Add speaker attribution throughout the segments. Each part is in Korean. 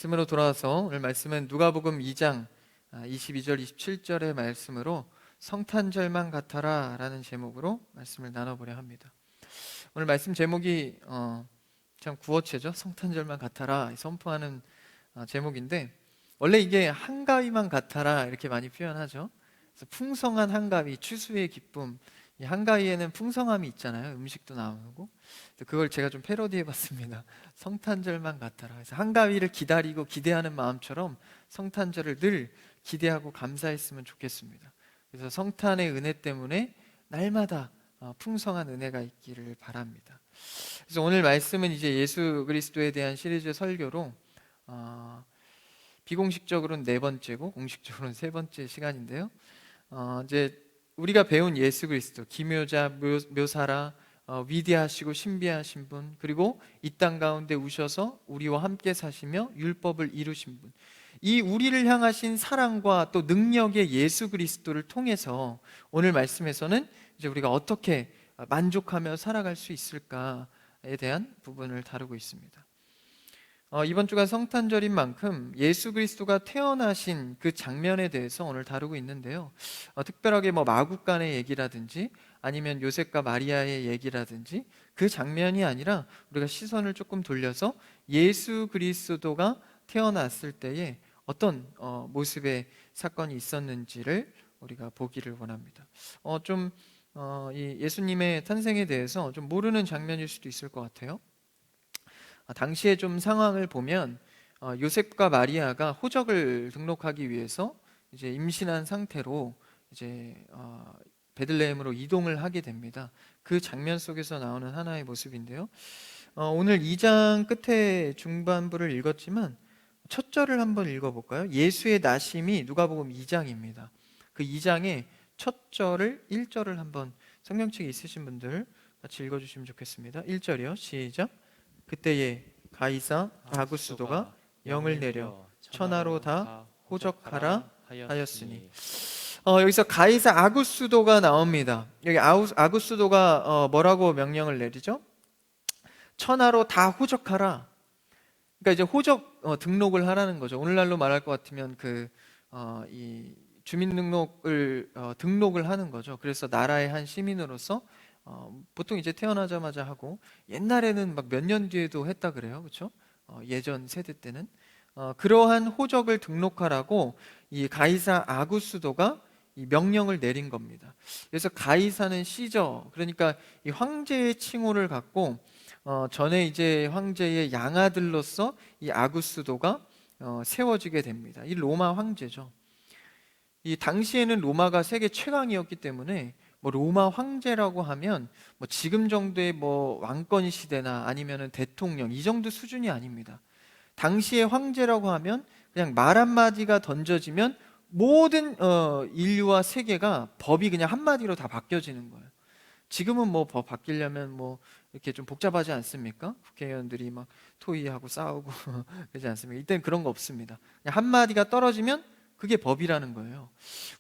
Speaker 1: 말씀으로 돌아와서 오늘 말씀은 누가복음 2장 22절 27절의 말씀으로 성탄절만 같아라 라는 제목으로 말씀을 나눠보려 합니다. 오늘 말씀 제목이 참 구어체죠. 성탄절만 같아라 선포하는 제목인데, 원래 이게 한가위만 같아라 이렇게 많이 표현하죠. 그래서 풍성한 한가위, 추수의 기쁨, 이 한가위에는 풍성함이 있잖아요. 음식도 나오고. 그걸 제가 좀 패러디해 봤습니다. 성탄절만 같아라. 그래서 한가위를 기다리고 기대하는 마음처럼 성탄절을 늘 기대하고 감사했으면 좋겠습니다. 그래서 성탄의 은혜 때문에 날마다 풍성한 은혜가 있기를 바랍니다. 그래서 오늘 말씀은 이제 예수 그리스도에 대한 시리즈 설교로 비공식적으로는 네 번째고 공식적으로는 세 번째 시간인데요. 이제 우리가 배운 예수 그리스도, 기묘자, 묘사라, 위대하시고 신비하신 분, 그리고 이 땅 가운데 오셔서 우리와 함께 사시며 율법을 이루신 분, 이 우리를 향하신 사랑과 또 능력의 예수 그리스도를 통해서 오늘 말씀에서는 이제 우리가 어떻게 만족하며 살아갈 수 있을까에 대한 부분을 다루고 있습니다. 이번 주가 성탄절인 만큼 예수 그리스도가 태어나신 그 장면에 대해서 오늘 다루고 있는데요. 특별하게 마구간의 얘기라든지 아니면 요셉과 마리아의 얘기라든지 그 장면이 아니라 우리가 시선을 조금 돌려서 예수 그리스도가 태어났을 때에 어떤 모습의 사건이 있었는지를 우리가 보기를 원합니다. 이 예수님의 탄생에 대해서 좀 모르는 장면일 수도 있을 것 같아요. 당시에 좀 상황을 보면 요셉과 마리아가 호적을 등록하기 위해서 이제 임신한 상태로 이제 베들레헴으로 이동을 하게 됩니다. 그 장면 속에서 나오는 하나의 모습인데요. 오늘 2장 끝에 중반부를 읽었지만 첫 절을 한번 읽어볼까요? 예수의 나심이 누가복음 2장입니다. 그 2장의 첫 절을 1절을 한번 성경책에 있으신 분들 같이 읽어주시면 좋겠습니다. 1절이요. 시작. 그때에 가이사 아구스도가 영을 내려 천하로 다 호적하라 하였으니, 여기서 가이사 아구스도가 나옵니다. 여기 아구스도가 뭐라고 명령을 내리죠? 천하로 다 호적하라. 그러니까 이제 호적 등록을 하라는 거죠. 오늘날로 말할 것 같으면 이 주민등록을 등록을 하는 거죠. 그래서 나라의 한 시민으로서 보통 이제 태어나자마자 하고, 옛날에는 막 몇 년 뒤에도 했다 그래요. 그렇죠? 예전 세대 때는 그러한 호적을 등록하라고 이 가이사 아구스도가 이 명령을 내린 겁니다. 그래서 가이사는 시저, 그러니까 이 황제의 칭호를 갖고 전에 이제 황제의 양아들로서 이 아구스도가 세워지게 됩니다. 이 로마 황제죠. 이 당시에는 로마가 세계 최강이었기 때문에 로마 황제라고 하면 지금 정도의 왕권 시대나 아니면은 대통령 이 정도 수준이 아닙니다. 당시의 황제라고 하면 그냥 말 한마디가 던져지면 모든 인류와 세계가 법이 그냥 한마디로 다 바뀌어지는 거예요. 지금은 법 바뀌려면 이렇게 좀 복잡하지 않습니까? 국회의원들이 막 토의하고 싸우고 그러지 않습니까? 이때는 그런 거 없습니다. 그냥 한마디가 떨어지면 그게 법이라는 거예요.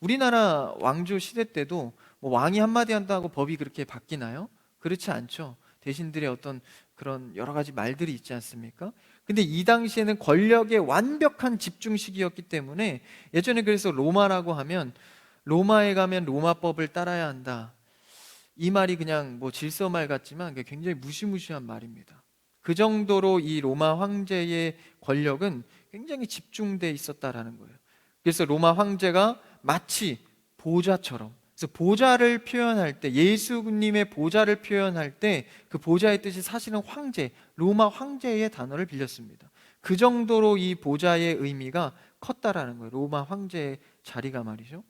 Speaker 1: 우리나라 왕조 시대 때도 왕이 한마디 한다고 법이 그렇게 바뀌나요? 그렇지 않죠. 대신들의 어떤 그런 여러 가지 말들이 있지 않습니까? 근데 이 당시에는 권력의 완벽한 집중식이었기 때문에 예전에 그래서 로마라고 하면 로마에 가면 로마법을 따라야 한다. 이 말이 그냥 질서말 같지만 굉장히 무시무시한 말입니다. 그 정도로 이 로마 황제의 권력은 굉장히 집중돼 있었다라는 거예요. 그래서 로마 황제가 마치 보좌처럼, 그래서 보좌를 표현할 때, 예수님의 보좌를 표현할 때 그 보좌의 뜻이 사실은 황제, 로마 황제의 단어를 빌렸습니다. 그 정도로 이 보좌의 의미가 컸다라는 거예요. 로마 황제의 자리가 말이죠.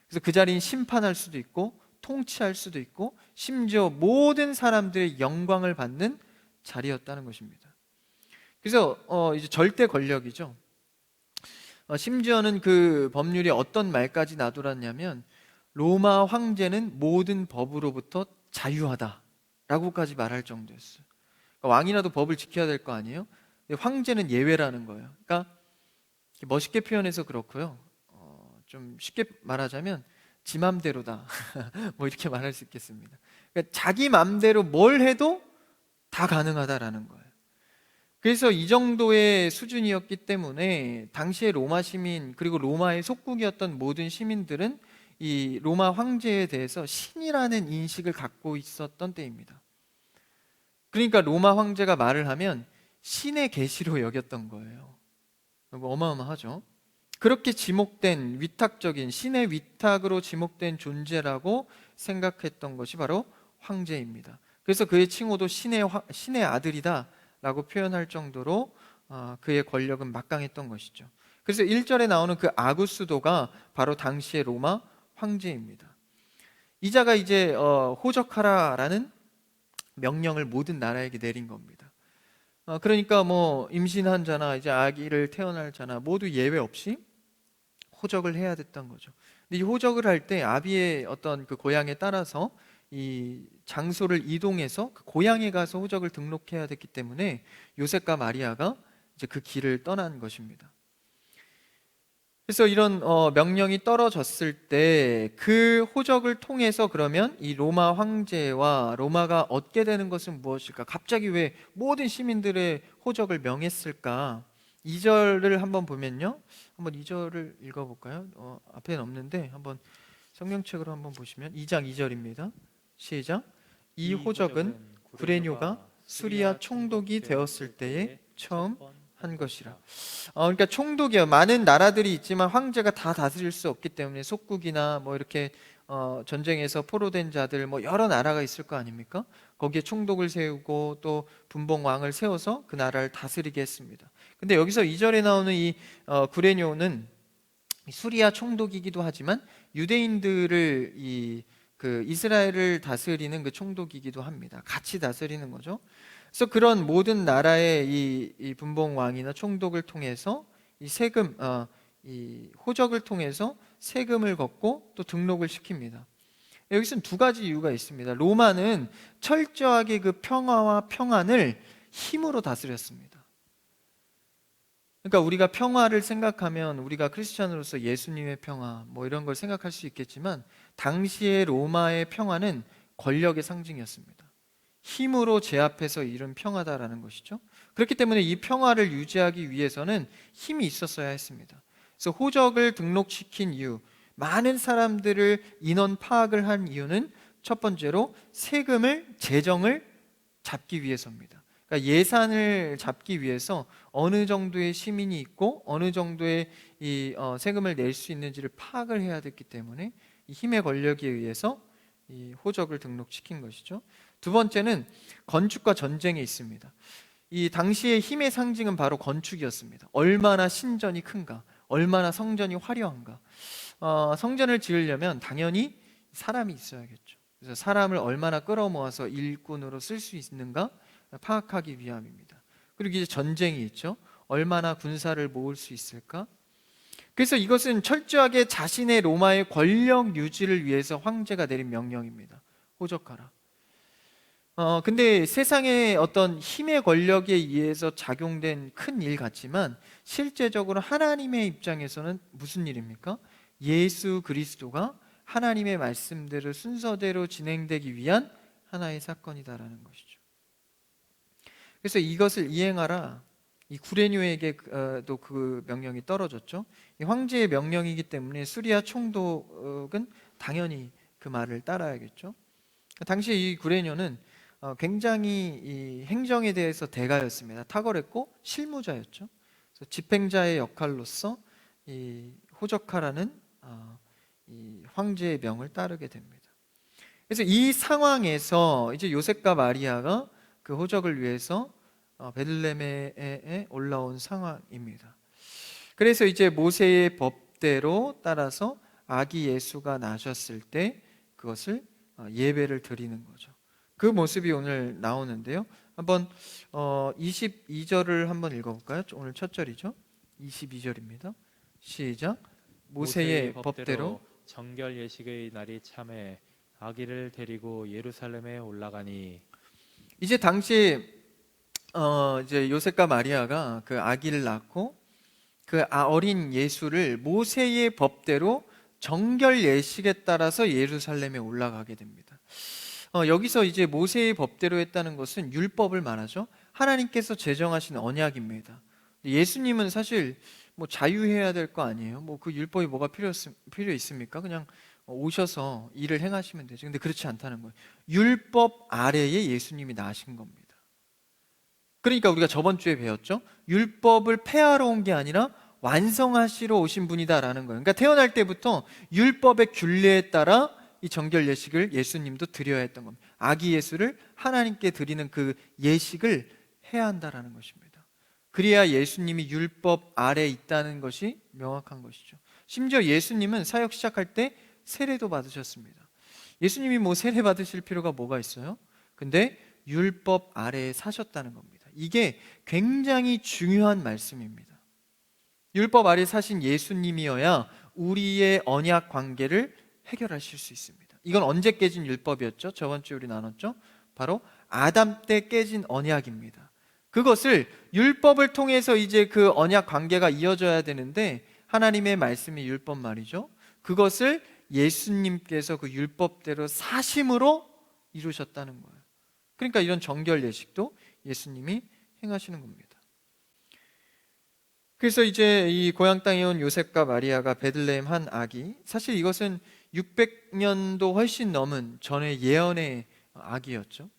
Speaker 1: 그래서 그 자리는 심판할 수도 있고 통치할 수도 있고 심지어 모든 사람들의 영광을 받는 자리였다는 것입니다. 그래서 이제 절대 권력이죠. 심지어는 그 법률이 어떤 말까지 놔둘었냐면 로마 황제는 모든 법으로부터 자유하다라고까지 말할 정도였어요. 그러니까 왕이라도 법을 지켜야 될 거 아니에요? 근데 황제는 예외라는 거예요. 그러니까 멋있게 표현해서 그렇고요. 좀 쉽게 말하자면 지 맘대로다. 이렇게 말할 수 있겠습니다. 그러니까 자기 맘대로 뭘 해도 다 가능하다라는 거예요. 그래서 이 정도의 수준이었기 때문에 당시의 로마 시민 그리고 로마의 속국이었던 모든 시민들은 이 로마 황제에 대해서 신이라는 인식을 갖고 있었던 때입니다. 그러니까 로마 황제가 말을 하면 신의 계시로 여겼던 거예요. 어마어마하죠. 그렇게 지목된 위탁적인 신의 위탁으로 지목된 존재라고 생각했던 것이 바로 황제입니다. 그래서 그의 칭호도 신의 아들이다 라고 표현할 정도로 그의 권력은 막강했던 것이죠. 그래서 1절에 나오는 그 아구스도가 바로 당시의 로마 황제입니다. 이자가 이제 호적하라라는 명령을 모든 나라에게 내린 겁니다. 그러니까 뭐 임신한 자나 이제 아기를 태어날 자나 모두 예외 없이 호적을 해야 됐던 거죠. 근데 이 호적을 할 때 아비의 어떤 그 고향에 따라서 이 장소를 이동해서 그 고향에 가서 호적을 등록해야 됐기 때문에 요셉과 마리아가 이제 그 길을 떠난 것입니다. 그래서 이런 명령이 떨어졌을 때 그 호적을 통해서 그러면 이 로마 황제와 로마가 얻게 되는 것은 무엇일까? 갑자기 왜 모든 시민들의 호적을 명했을까? 2절을 한번 보면요. 한번 2절을 읽어볼까요? 앞에는 없는데 한번 성경책으로 한번 보시면 2장 2절입니다. 시작. 이 호적은 구레뇨가 수리아 총독이 되었을 때에 처음 한 것이라. 그러니까 총독이요. 많은 나라들이 있지만 황제가 다 다스릴 수 없기 때문에 속국이나 뭐 이렇게 전쟁에서 포로된 자들 뭐 여러 나라가 있을 거 아닙니까? 거기에 총독을 세우고 또 분봉왕을 세워서 그 나라를 다스리게 했습니다. 근데 여기서 2절에 나오는 이 구레뇨는 수리아 총독이기도 하지만 유대인들을 그 이스라엘을 다스리는 그 총독이기도 합니다. 같이 다스리는 거죠. 그래서 그런 모든 나라의 이 분봉 왕이나 총독을 통해서 이 세금, 이 호적을 통해서 세금을 걷고 또 등록을 시킵니다. 여기서는 두 가지 이유가 있습니다. 로마는 철저하게 그 평화와 평안을 힘으로 다스렸습니다. 그러니까 우리가 평화를 생각하면 우리가 크리스찬으로서 예수님의 평화 뭐 이런 걸 생각할 수 있겠지만 당시의 로마의 평화는 권력의 상징이었습니다. 힘으로 제압해서 이룬 평화다라는 것이죠. 그렇기 때문에 이 평화를 유지하기 위해서는 힘이 있었어야 했습니다. 그래서 호적을 등록시킨 이유, 많은 사람들을 인원 파악을 한 이유는 첫 번째로 세금을 재정을 잡기 위해서입니다. 그러니까 예산을 잡기 위해서 어느 정도의 시민이 있고 어느 정도의 이 세금을 낼 수 있는지를 파악을 해야 됐기 때문에 이 힘의 권력에 의해서 이 호적을 등록시킨 것이죠. 두 번째는 건축과 전쟁에 있습니다. 이 당시의 힘의 상징은 바로 건축이었습니다. 얼마나 신전이 큰가, 얼마나 성전이 화려한가. 성전을 지으려면 당연히 사람이 있어야겠죠. 그래서 사람을 얼마나 끌어모아서 일꾼으로 쓸 수 있는가 파악하기 위함입니다. 그리고 이제 전쟁이 있죠. 얼마나 군사를 모을 수 있을까? 그래서 이것은 철저하게 자신의 로마의 권력 유지를 위해서 황제가 내린 명령입니다. 호적하라. 근데 세상의 어떤 힘의 권력에 의해서 작용된 큰 일 같지만 실제적으로 하나님의 입장에서는 무슨 일입니까? 예수 그리스도가 하나님의 말씀대로 순서대로 진행되기 위한 하나의 사건이다라는 것이죠. 그래서 이것을 이행하라. 이 구레뇨에게도 그 명령이 떨어졌죠. 이 황제의 명령이기 때문에 수리아 총독은 당연히 그 말을 따라야겠죠. 당시 이 구레뇨는 굉장히 이 행정에 대해서 대가였습니다. 탁월했고 실무자였죠. 그래서 집행자의 역할로서 이 호적하라는 이 황제의 명을 따르게 됩니다. 그래서 이 상황에서 이제 요셉과 마리아가 그 호적을 위해서 베들레헴에 올라온 상황입니다. 그래서 이제 모세의 법대로 따라서 아기 예수가 나셨을 때 그것을 예배를 드리는 거죠. 그 모습이 오늘 나오는데요. 한번 22절을 한번 읽어볼까요? 오늘 첫 절이죠. 22절입니다. 시작. 모세의 법대로
Speaker 2: 정결 예식의 날이 참에 아기를 데리고 예루살렘에 올라가니.
Speaker 1: 이제 당시 이제 요셉과 마리아가 그 아기를 낳고 그 어린 예수를 모세의 법대로 정결 예식에 따라서 예루살렘에 올라가게 됩니다. 여기서 이제 모세의 법대로 했다는 것은 율법을 말하죠. 하나님께서 제정하신 언약입니다. 예수님은 사실 뭐 자유해야 될 거 아니에요. 뭐 그 율법이 뭐가 필요 있습니까? 그냥 오셔서 일을 행하시면 되죠. 근데 그렇지 않다는 거예요. 율법 아래에 예수님이 나신 겁니다. 그러니까 우리가 저번 주에 배웠죠. 율법을 폐하러 온 게 아니라 완성하시러 오신 분이다라는 거예요. 그러니까 태어날 때부터 율법의 균례에 따라 이 정결 예식을 예수님도 드려야 했던 겁니다. 아기 예수를 하나님께 드리는 그 예식을 해야 한다라는 것입니다. 그래야 예수님이 율법 아래에 있다는 것이 명확한 것이죠. 심지어 예수님은 사역 시작할 때 세례도 받으셨습니다. 예수님이 뭐 세례 받으실 필요가 뭐가 있어요? 근데 율법 아래에 사셨다는 겁니다. 이게 굉장히 중요한 말씀입니다. 율법 아래 사신 예수님이어야 우리의 언약 관계를 해결하실 수 있습니다. 이건 언제 깨진 율법이었죠? 저번 주에 우리 나눴죠? 바로 아담 때 깨진 언약입니다. 그것을 율법을 통해서 이제 그 언약 관계가 이어져야 되는데 하나님의 말씀이 율법 말이죠. 그것을 예수님께서 그 율법대로 사심으로 이루셨다는 거예요. 그러니까 이런 정결 예식도 예수님이 행하시는 겁니다. 그래서 이제 이 고향 땅에 온 요셉과 마리아가 베들레헴 한 아기, 사실 이것은 600년도 훨씬 넘은 전의 예언의 아기였죠.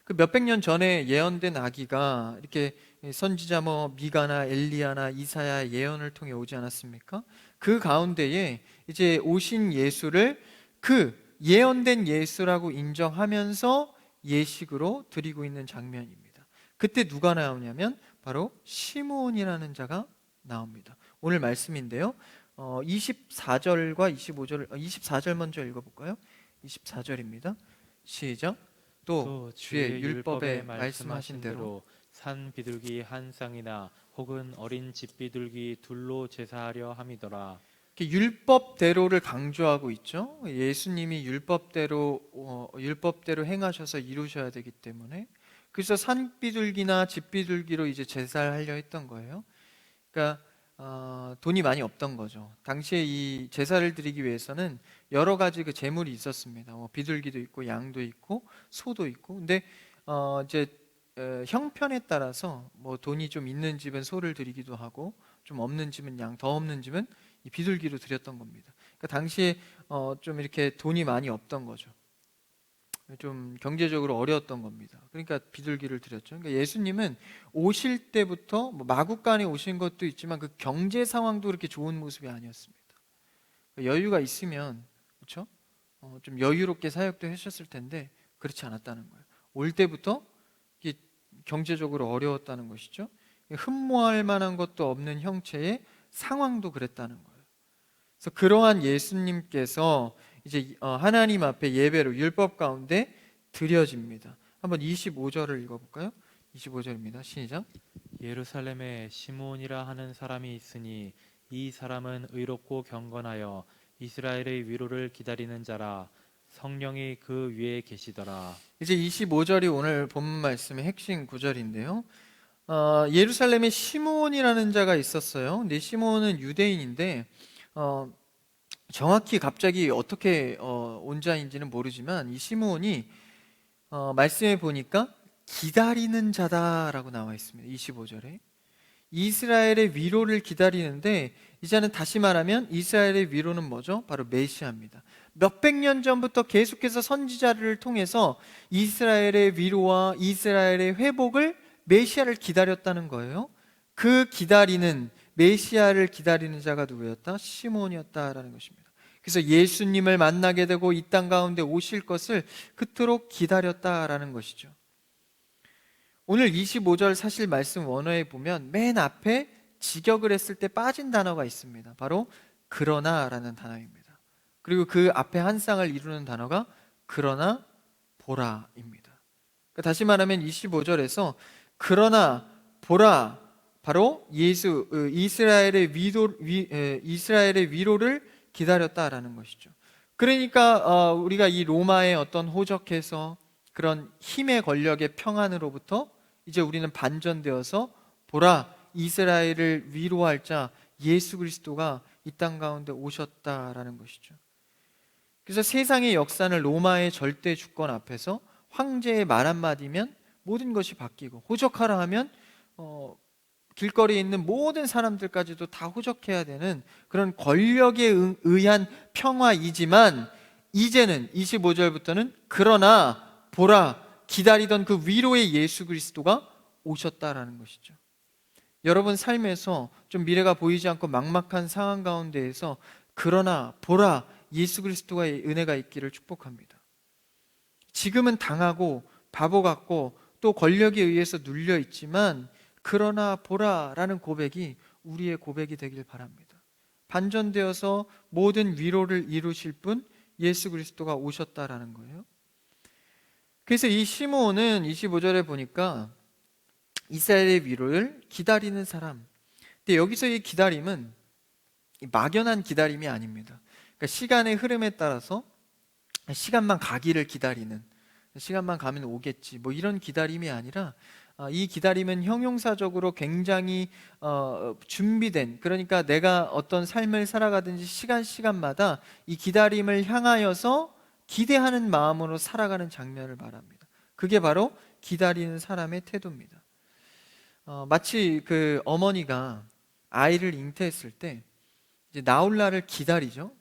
Speaker 1: 그 몇백 년 전에 예언된 아기가 이렇게 선지자 뭐 미가나 엘리야나 이사야 예언을 통해 오지 않았습니까? 그 가운데에 이제 오신 예수를 그 예언된 예수라고 인정하면서 예식으로 드리고 있는 장면입니다. 그때 누가 나오냐면 바로 시므온이라는 자가 나옵니다. 오늘 말씀인데요. 24절과 25절, 24절 먼저 읽어볼까요? 24절입니다. 시작. 또 주의 율법에 말씀하신 대로
Speaker 2: 산 비둘기 한 쌍이나 혹은 어린 집 비둘기 둘로 제사하려 함이더라.
Speaker 1: 율법대로를 강조하고 있죠. 예수님이 율법대로 행하셔서 이루셔야 되기 때문에, 그래서 산비둘기나 집비둘기로 이제 제사를 하려 했던 거예요. 그러니까 돈이 많이 없던 거죠. 당시에 이 제사를 드리기 위해서는 여러 가지 그 제물이 있었습니다. 뭐 비둘기도 있고 양도 있고 소도 있고. 근데 이제 형편에 따라서 뭐 돈이 좀 있는 집은 소를 드리기도 하고 좀 없는 집은 양, 더 없는 집은 이 비둘기로 드렸던 겁니다. 그러니까 당시에 좀 이렇게 돈이 많이 없던 거죠. 좀 경제적으로 어려웠던 겁니다. 그러니까 비둘기를 드렸죠. 그러니까 예수님은 오실 때부터 뭐 마구간에 오신 것도 있지만 그 경제 상황도 그렇게 좋은 모습이 아니었습니다. 그러니까 여유가 있으면 그렇죠? 좀 여유롭게 사역도 하셨을 텐데 그렇지 않았다는 거예요. 올 때부터 이게 경제적으로 어려웠다는 것이죠. 흠모할 만한 것도 없는 형체의 상황도 그랬다는 거예요. 그래서 그러한 예수님께서 이제 하나님 앞에 예배로 율법 가운데 드려집니다. 한번 25절을 읽어볼까요? 25절입니다. 시작.
Speaker 2: 예루살렘에 시므온이라 하는 사람이 있으니 이 사람은 의롭고 경건하여 이스라엘의 위로를 기다리는 자라. 성령이 그 위에 계시더라.
Speaker 1: 이제 25절이 오늘 본문 말씀의 핵심 구절인데요. 예루살렘에 시므온이라는 자가 있었어요. 근데 시므온은 유대인인데 정확히 갑자기 어떻게 온 자인지는 모르지만 이 시므온이 말씀해 보니까 기다리는 자다라고 나와 있습니다. 25절에 이스라엘의 위로를 기다리는데, 이제는 다시 말하면 이스라엘의 위로는 뭐죠? 바로 메시아입니다. 몇백 년 전부터 계속해서 선지자를 통해서 이스라엘의 위로와 이스라엘의 회복을, 메시아를 기다렸다는 거예요. 그 기다리는 메시아를 기다리는 자가 누구였다? 시므온이었다라는 것입니다. 그래서 예수님을 만나게 되고 이 땅 가운데 오실 것을 그토록 기다렸다라는 것이죠. 오늘 25절 사실 말씀 원어에 보면 맨 앞에 직역을 했을 때 빠진 단어가 있습니다. 바로 그러나라는 단어입니다. 그리고 그 앞에 한 쌍을 이루는 단어가 그러나 보라입니다. 그러니까 다시 말하면 25절에서 그러나 보라, 바로 이스라엘의 위로를 기다렸다라는 것이죠. 그러니까 우리가 이 로마의 어떤 호적해서 그런 힘의 권력의 평안으로부터 이제 우리는 반전되어서 보라, 이스라엘을 위로할 자 예수 그리스도가 이 땅 가운데 오셨다라는 것이죠. 그래서 세상의 역사는 로마의 절대 주권 앞에서 황제의 말 한마디면 모든 것이 바뀌고, 호적하라 하면 길거리에 있는 모든 사람들까지도 다 호적해야 되는 그런 권력에 의한 평화이지만, 이제는 25절부터는 그러나 보라, 기다리던 그 위로의 예수 그리스도가 오셨다라는 것이죠. 여러분 삶에서 좀 미래가 보이지 않고 막막한 상황 가운데에서 그러나 보라, 예수 그리스도의 은혜가 있기를 축복합니다. 지금은 당하고 바보 같고 또 권력에 의해서 눌려 있지만, 그러나 보라라는 고백이 우리의 고백이 되길 바랍니다. 반전되어서 모든 위로를 이루실 분 예수 그리스도가 오셨다라는 거예요. 그래서 이 시므온은 25절에 보니까 이스라엘의 위로를 기다리는 사람. 근데 여기서 이 기다림은 막연한 기다림이 아닙니다. 그러니까 시간의 흐름에 따라서 시간만 가기를 기다리는, 시간만 가면 오겠지, 뭐 이런 기다림이 아니라, 이 기다림은 형용사적으로 굉장히 준비된, 그러니까 내가 어떤 삶을 살아가든지 시간마다 이 기다림을 향하여서 기대하는 마음으로 살아가는 장면을 말합니다. 그게 바로 기다리는 사람의 태도입니다. 마치 그 어머니가 아이를 잉태했을 때 이제 나올 날을 기다리죠.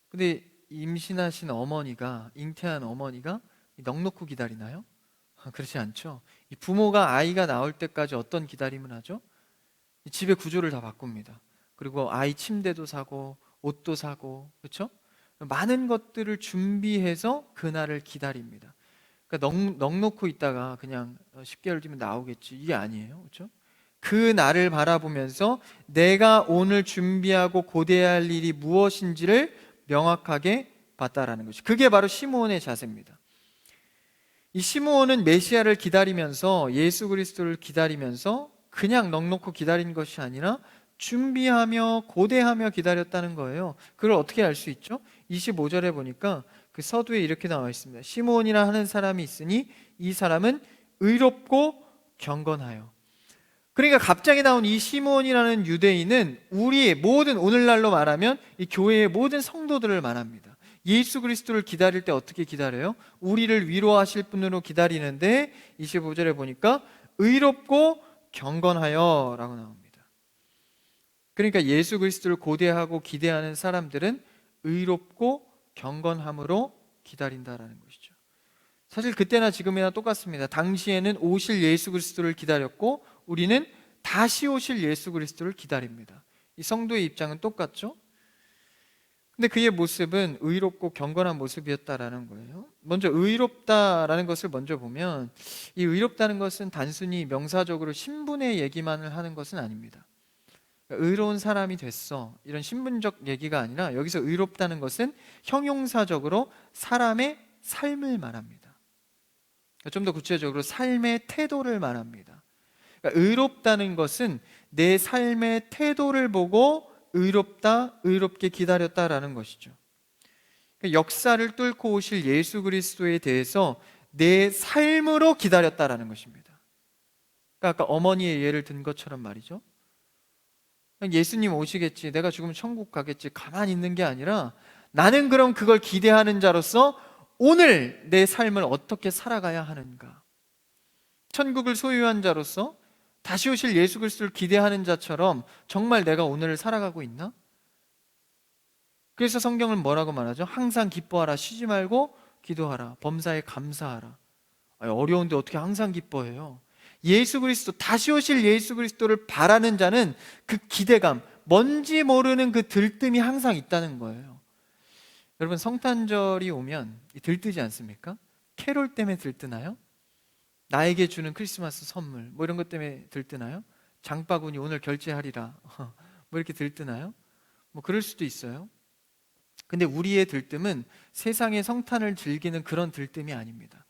Speaker 1: 근데 임신하신 어머니가, 잉태한 어머니가 넋놓고 기다리나요? 그렇지 않죠. 이 부모가 아이가 나올 때까지 어떤 기다림을 하죠? 집의 구조를 다 바꿉니다. 그리고 아이 침대도 사고 옷도 사고, 그렇죠? 많은 것들을 준비해서 그날을 기다립니다. 그러니까 넋놓고 있다가 그냥 10개월 뒤면 나오겠지, 이게 아니에요. 그렇죠? 그 날을 바라보면서 내가 오늘 준비하고 고대해야 할 일이 무엇인지를 명확하게 봤다라는 것이, 그게 바로 시므온의 자세입니다. 이 시므온은 메시아를 기다리면서, 예수 그리스도를 기다리면서 그냥 넋놓고 기다린 것이 아니라 준비하며 고대하며 기다렸다는 거예요. 그걸 어떻게 알 수 있죠? 25절에 보니까 그 서두에 이렇게 나와 있습니다. 시므온이라 하는 사람이 있으니 이 사람은 의롭고 경건하여. 그러니까 갑자기 나온 이 시므온이라는 유대인은 우리의 모든, 오늘날로 말하면 이 교회의 모든 성도들을 말합니다. 예수 그리스도를 기다릴 때 어떻게 기다려요? 우리를 위로하실 분으로 기다리는데, 25절에 보니까 의롭고 경건하여 라고 나옵니다. 그러니까 예수 그리스도를 고대하고 기대하는 사람들은 의롭고 경건함으로 기다린다라는 것이죠. 사실 그때나 지금이나 똑같습니다. 당시에는 오실 예수 그리스도를 기다렸고, 우리는 다시 오실 예수 그리스도를 기다립니다. 이 성도의 입장은 똑같죠? 근데 그의 모습은 의롭고 경건한 모습이었다라는 거예요. 먼저 의롭다라는 것을 먼저 보면, 이 의롭다는 것은 단순히 명사적으로 신분의 얘기만을 하는 것은 아닙니다. 의로운 사람이 됐어, 이런 신분적 얘기가 아니라, 여기서 의롭다는 것은 형용사적으로 사람의 삶을 말합니다. 좀 더 구체적으로 삶의 태도를 말합니다. 그러니까 의롭다는 것은 내 삶의 태도를 보고 의롭다, 의롭게 기다렸다라는 것이죠. 그러니까 역사를 뚫고 오실 예수 그리스도에 대해서 내 삶으로 기다렸다라는 것입니다. 그러니까 아까 어머니의 예를 든 것처럼 말이죠. 예수님 오시겠지, 내가 죽으면 천국 가겠지, 가만히 있는 게 아니라, 나는 그럼 그걸 기대하는 자로서 오늘 내 삶을 어떻게 살아가야 하는가, 천국을 소유한 자로서 다시 오실 예수 그리스도를 기대하는 자처럼 정말 내가 오늘을 살아가고 있나? 그래서 성경은 뭐라고 말하죠? 항상 기뻐하라, 쉬지 말고 기도하라, 범사에 감사하라. 어려운데 어떻게 항상 기뻐해요? 예수 그리스도, 다시 오실 예수 그리스도를 바라는 자는 그 기대감, 뭔지 모르는 그 들뜸이 항상 있다는 거예요. 여러분, 성탄절이 오면 들뜨지 않습니까? 캐롤 때문에 들뜨나요? 나에게 주는 크리스마스 선물, 뭐 이런 것 때문에 들뜨나요? 장바구니 오늘 결제하리라 뭐 이렇게 들뜨나요? 뭐 그럴 수도 있어요. 근데 우리의 들뜸은 세상의 성탄을 즐기는 그런 들뜸이 아닙니다.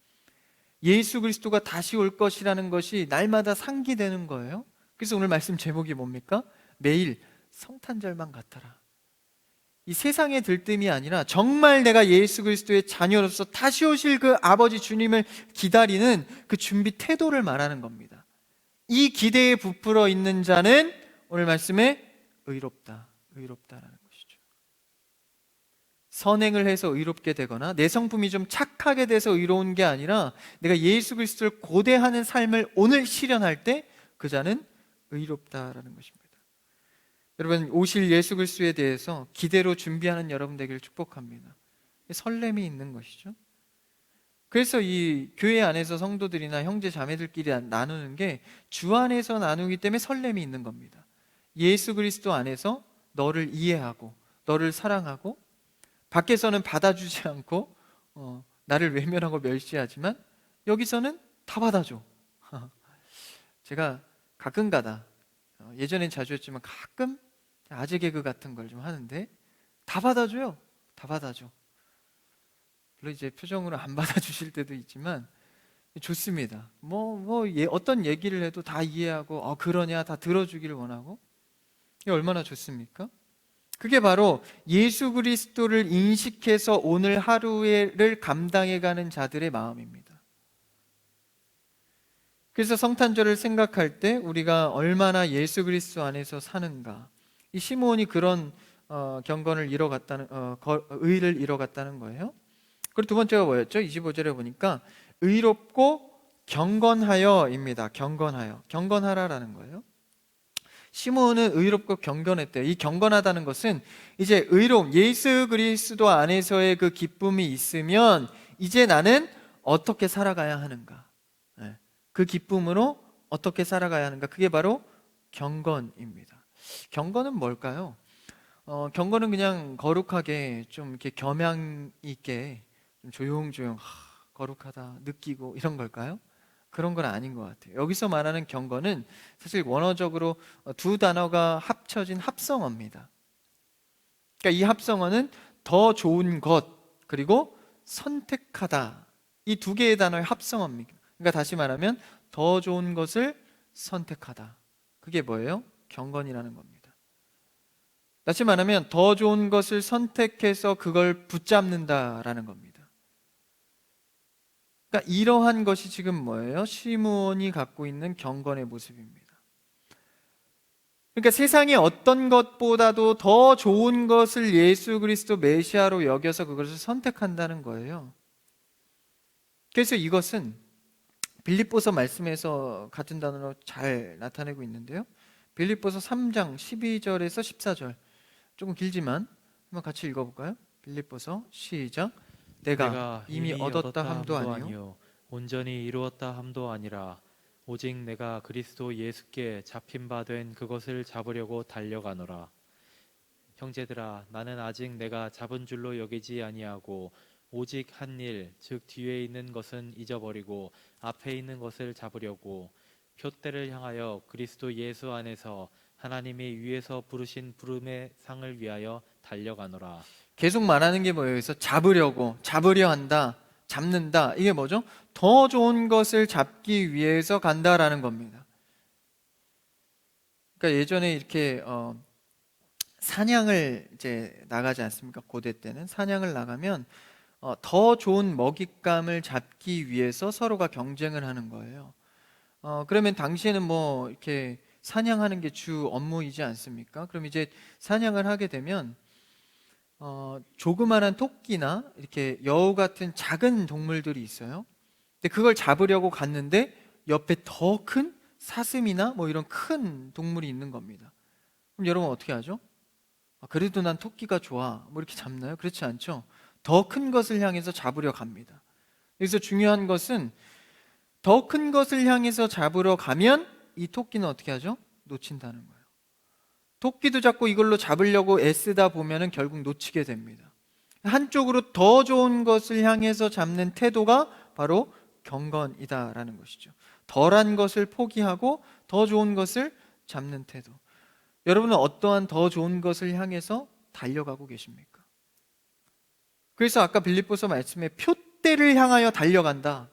Speaker 1: 예수 그리스도가 다시 올 것이라는 것이 날마다 상기되는 거예요. 그래서 오늘 말씀 제목이 뭡니까? 매일 성탄절만 같아라. 이 세상의 들뜸이 아니라 정말 내가 예수 그리스도의 자녀로서 다시 오실 그 아버지 주님을 기다리는 그 준비 태도를 말하는 겁니다. 이 기대에 부풀어 있는 자는 오늘 말씀에 의롭다, 의롭다라는 것이죠. 선행을 해서 의롭게 되거나 내 성품이 좀 착하게 돼서 의로운 게 아니라 내가 예수 그리스도를 고대하는 삶을 오늘 실현할 때 그 자는 의롭다라는 것입니다. 여러분, 오실 예수 그리스도에 대해서 기대로 준비하는 여러분 되기를 축복합니다. 설렘이 있는 것이죠. 그래서 이 교회 안에서 성도들이나 형제 자매들끼리 나누는 게 주 안에서 나누기 때문에 설렘이 있는 겁니다. 예수 그리스도 안에서 너를 이해하고 너를 사랑하고 밖에서는 받아주지 않고 나를 외면하고 멸시하지만 여기서는 다 받아줘. 제가 가끔가다 예전엔 자주 했지만 가끔 아재 개그 같은 걸 좀 하는데 다 받아줘요. 다 받아줘. 물론 이제 표정으로 안 받아주실 때도 있지만 좋습니다. 어떤 얘기를 해도 다 이해하고 그러냐 다 들어주기를 원하고 이게 얼마나 좋습니까? 그게 바로 예수 그리스도를 인식해서 오늘 하루를 감당해가는 자들의 마음입니다. 그래서 성탄절을 생각할 때 우리가 얼마나 예수 그리스도 안에서 사는가, 이 시므온이 그런 경건을 이뤄갔다는 의를 이뤄갔다는 거예요. 그리고 두 번째가 뭐였죠? 25절에 보니까 의롭고 경건하여입니다. 경건하라라는 거예요. 시므온은 의롭고 경건했대요. 이 경건하다는 것은 이제 의로움, 예수 그리스도 안에서의 그 기쁨이 있으면 이제 나는 어떻게 살아가야 하는가, 그 기쁨으로 어떻게 살아가야 하는가, 그게 바로 경건입니다. 경건은 뭘까요? 경건은 그냥 거룩하게 좀 이렇게 겸양 있게 좀 조용조용 거룩하다 느끼고 이런 걸까요? 그런 건 아닌 것 같아요. 여기서 말하는 경건은 사실 원어적으로 두 단어가 합쳐진 합성어입니다. 그러니까 이 합성어는 더 좋은 것 그리고 선택하다, 이 두 개의 단어의 합성어입니다. 그러니까 다시 말하면 더 좋은 것을 선택하다, 그게 뭐예요? 경건이라는 겁니다. 다시 말하면 더 좋은 것을 선택해서 그걸 붙잡는다라는 겁니다. 그러니까 이러한 것이 지금 뭐예요? 시므온이 갖고 있는 경건의 모습입니다. 그러니까 세상의 어떤 것보다도 더 좋은 것을 예수 그리스도 메시아로 여겨서 그것을 선택한다는 거예요. 그래서 이것은 빌립보서 말씀에서 같은 단어로 잘 나타내고 있는데요, 빌립보서 3장 12절에서 14절, 조금 길지만 한번 같이 읽어볼까요? 빌립보서 시작. 내가 이미 얻었다 함도 아니요
Speaker 2: 온전히 이루었다 함도 아니라 오직 내가 그리스도 예수께 잡힌 바 된 그것을 잡으려고 달려가노라. 형제들아, 나는 아직 내가 잡은 줄로 여기지 아니하고 오직 한 일, 즉 뒤에 있는 것은 잊어버리고 앞에 있는 것을 잡으려고 표대를 향하여 그리스도 예수 안에서 하나님이 위에서 부르신 부름의 상을 위하여 달려가노라.
Speaker 1: 계속 말하는 게 뭐예요? 그래서 잡으려 한다, 잡는다, 이게 뭐죠? 더 좋은 것을 잡기 위해서 간다라는 겁니다. 그러니까 예전에 이렇게 사냥을 이제 나가지 않습니까? 고대 때는 사냥을 나가면 더 좋은 먹잇감을 잡기 위해서 서로가 경쟁을 하는 거예요. 그러면 당시에는 뭐 이렇게 사냥하는 게 주 업무이지 않습니까? 그럼 이제 사냥을 하게 되면 조그만한 토끼나 이렇게 여우 같은 작은 동물들이 있어요. 근데 그걸 잡으려고 갔는데 옆에 더 큰 사슴이나 뭐 이런 큰 동물이 있는 겁니다. 그럼 여러분 어떻게 하죠? 그래도 난 토끼가 좋아, 뭐 이렇게 잡나요? 그렇지 않죠. 더 큰 것을 향해서 잡으려 갑니다. 여기서 중요한 것은 더 큰 것을 향해서 잡으러 가면 이 토끼는 어떻게 하죠? 놓친다는 거예요. 토끼도 자꾸 이걸로 잡으려고 애쓰다 보면은 결국 놓치게 됩니다. 한쪽으로 더 좋은 것을 향해서 잡는 태도가 바로 경건이다라는 것이죠. 덜한 것을 포기하고 더 좋은 것을 잡는 태도. 여러분은 어떠한 더 좋은 것을 향해서 달려가고 계십니까? 그래서 아까 빌립보서 말씀에 표대를 향하여 달려간다,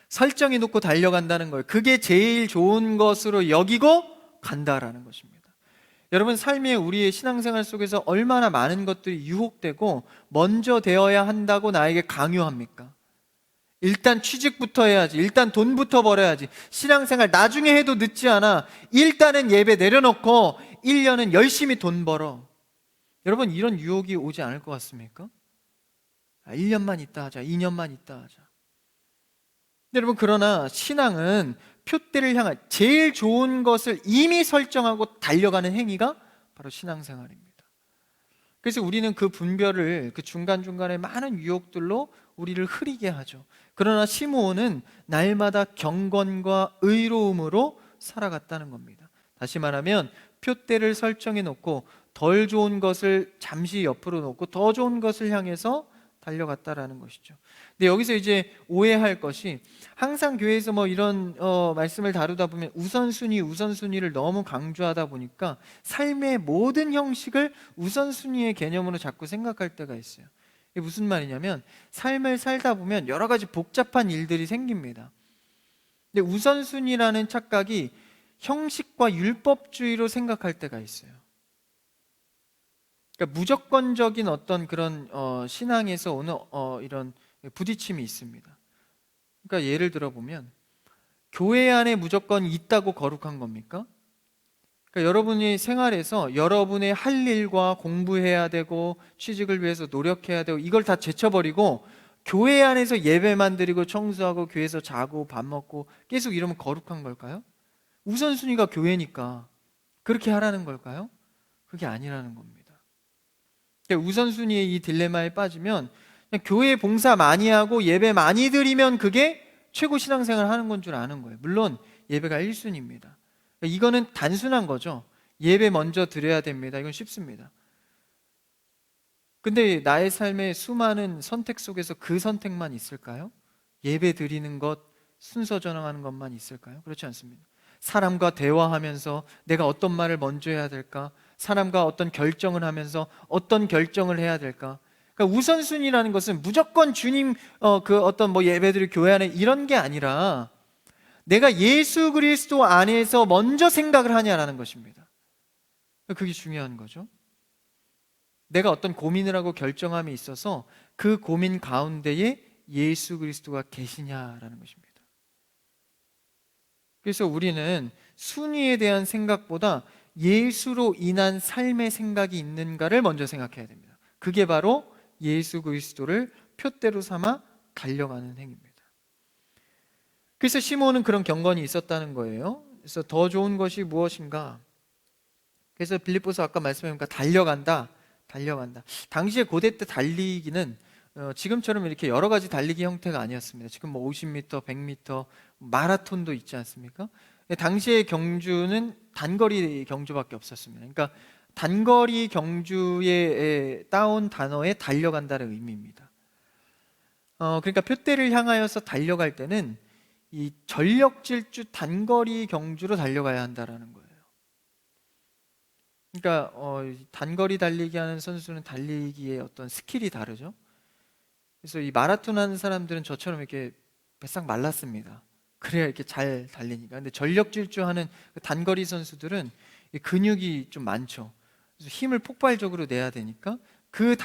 Speaker 1: 설정해 놓고 달려간다는 거예요. 그게 제일 좋은 것으로 여기고 간다라는 것입니다. 여러분, 삶의 우리의 신앙생활 속에서 얼마나 많은 것들이 유혹되고 먼저 되어야 한다고 나에게 강요합니까? 일단 취직부터 해야지, 일단 돈부터 벌어야지, 신앙생활 나중에 해도 늦지 않아, 일단은 예배 내려놓고 1년은 열심히 돈 벌어. 여러분, 이런 유혹이 오지 않을 것 같습니까? 1년만 있다 하자, 2년만 있다 하자. 여러분, 그러나 신앙은 표대를 향한 제일 좋은 것을 이미 설정하고 달려가는 행위가 바로 신앙생활입니다. 그래서 우리는 그 분별을 그 중간중간에 많은 유혹들로 우리를 흐리게 하죠. 그러나 시므온은 날마다 경건과 의로움으로 살아갔다는 겁니다. 다시 말하면 표대를 설정해 놓고 덜 좋은 것을 잠시 옆으로 놓고 더 좋은 것을 향해서 달려갔다라는 것이죠. 근데 여기서 이제 오해할 것이, 항상 교회에서 뭐 이런 말씀을 다루다 보면 우선순위를 너무 강조하다 보니까 삶의 모든 형식을 우선순위의 개념으로 자꾸 생각할 때가 있어요. 이게 무슨 말이냐면, 삶을 살다 보면 여러 가지 복잡한 일들이 생깁니다. 근데 우선순위라는 착각이 형식과 율법주의로 생각할 때가 있어요. 그러니까 무조건적인 어떤 그런 신앙에서 오는 이런 부딪힘이 있습니다. 그러니까 예를 들어 보면, 교회 안에 무조건 있다고 거룩한 겁니까? 그러니까 여러분이 생활에서 여러분의 할 일과 공부해야 되고 취직을 위해서 노력해야 되고 이걸 다 제쳐버리고 교회 안에서 예배만 드리고 청소하고 교회에서 자고 밥 먹고 계속 이러면 거룩한 걸까요? 우선순위가 교회니까 그렇게 하라는 걸까요? 그게 아니라는 겁니다. 우선순위의 이 딜레마에 빠지면 그냥 교회 봉사 많이 하고 예배 많이 드리면 그게 최고 신앙생활 하는 건 줄 아는 거예요. 물론 예배가 1순위입니다. 이거는 단순한 거죠. 예배 먼저 드려야 됩니다. 이건 쉽습니다. 근데 나의 삶의 수많은 선택 속에서 그 선택만 있을까요? 예배 드리는 것, 순서 전환하는 것만 있을까요? 그렇지 않습니다. 사람과 대화하면서 내가 어떤 말을 먼저 해야 될까? 사람과 어떤 결정을 하면서 어떤 결정을 해야 될까? 그러니까 우선순위라는 것은 무조건 주님 그 어떤 뭐 예배드릴 교회 안에 이런 게 아니라 내가 예수 그리스도 안에서 먼저 생각을 하냐라는 것입니다. 그게 중요한 거죠. 내가 어떤 고민을 하고 결정함에 있어서 그 고민 가운데에 예수 그리스도가 계시냐라는 것입니다. 그래서 우리는 순위에 대한 생각보다 예수로 인한 삶의 생각이 있는가를 먼저 생각해야 됩니다. 그게 바로 예수 그리스도를 표대로 삼아 달려가는 행위입니다. 그래서 시몬은 그런 경건이 있었다는 거예요. 그래서 더 좋은 것이 무엇인가? 그래서 빌립보서 아까 말씀하니까 달려간다. 당시에 고대 때 달리기는 지금처럼 이렇게 여러 가지 달리기 형태가 아니었습니다. 지금 뭐 50m, 100m, 마라톤도 있지 않습니까? 당시의 경주는 단거리 경주밖에 없었습니다. 그러니까 단거리 경주에 따온 단어에 달려간다는 의미입니다. 그러니까 표대를 향하여서 달려갈 때는 이 전력 질주 단거리 경주로 달려가야 한다라는 거예요. 그러니까 단거리 달리기 하는 선수는 달리기의 어떤 스킬이 다르죠. 그래서 이 마라톤 하는 사람들은 저처럼 이렇게 배싹 말랐습니다. 그래야 이렇게 잘 달리니까. 근데 전력 질주하는 그 단거리 선수들은 이 근육이 좀 많죠. 그래서 힘을 폭발적으로 내야 되니까 그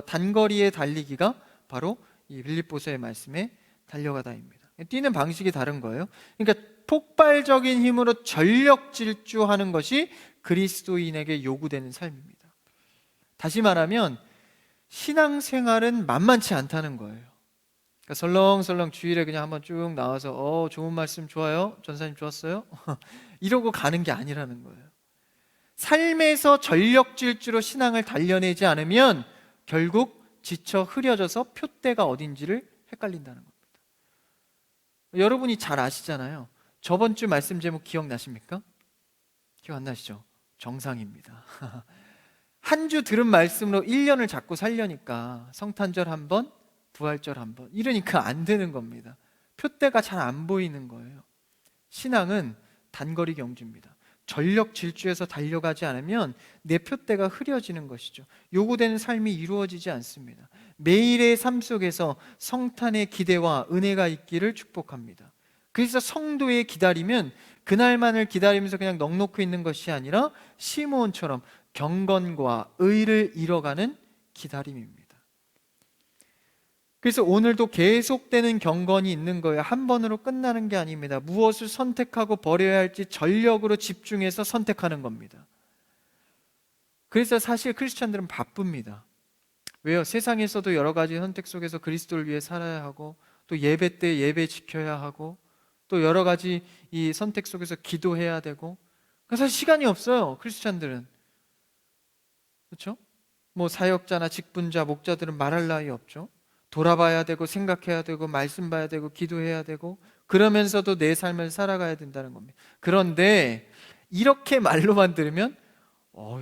Speaker 1: 단거리의 달리기가 바로 이 빌립보서의 말씀에 달려가다입니다. 뛰는 방식이 다른 거예요. 그러니까 폭발적인 힘으로 전력 질주하는 것이 그리스도인에게 요구되는 삶입니다. 다시 말하면 신앙생활은 만만치 않다는 거예요. 그러니까 설렁설렁 주일에 그냥 한번 쭉 나와서 좋은 말씀 좋아요, 전사님 좋았어요 이러고 가는 게 아니라는 거예요. 삶에서 전력 질주로 신앙을 달려내지 않으면 결국 지쳐 흐려져서 표대가 어딘지를 헷갈린다는 겁니다. 여러분이 잘 아시잖아요. 저번 주 말씀 제목 기억나십니까? 기억 안 나시죠? 정상입니다. 한 주 들은 말씀으로 1년을 자꾸 살려니까 성탄절 한 번, 부활절 한 번, 이러니까 안 되는 겁니다. 표대가 잘 안 보이는 거예요. 신앙은 단거리 경주입니다. 전력 질주해서 달려가지 않으면 내 표대가 흐려지는 것이죠. 요구되는 삶이 이루어지지 않습니다. 매일의 삶 속에서 성탄의 기대와 은혜가 있기를 축복합니다. 그래서 성도의 기다림은 그날만을 기다리면서 그냥 넋놓고 있는 것이 아니라 시므온처럼 경건과 의를 이뤄가는 기다림입니다. 그래서 오늘도 계속되는 경건이 있는 거예요. 한 번으로 끝나는 게 아닙니다. 무엇을 선택하고 버려야 할지 전력으로 집중해서 선택하는 겁니다. 그래서 사실 크리스찬들은 바쁩니다. 왜요? 세상에서도 여러 가지 선택 속에서 그리스도를 위해 살아야 하고, 또 예배 때 예배 지켜야 하고, 또 여러 가지 이 선택 속에서 기도해야 되고, 사실 시간이 없어요, 크리스찬들은. 그렇죠? 뭐 사역자나 직분자, 목자들은 말할 나위 없죠. 돌아봐야 되고, 생각해야 되고, 말씀 봐야 되고, 기도해야 되고, 그러면서도 내 삶을 살아가야 된다는 겁니다. 그런데 이렇게 말로만 들으면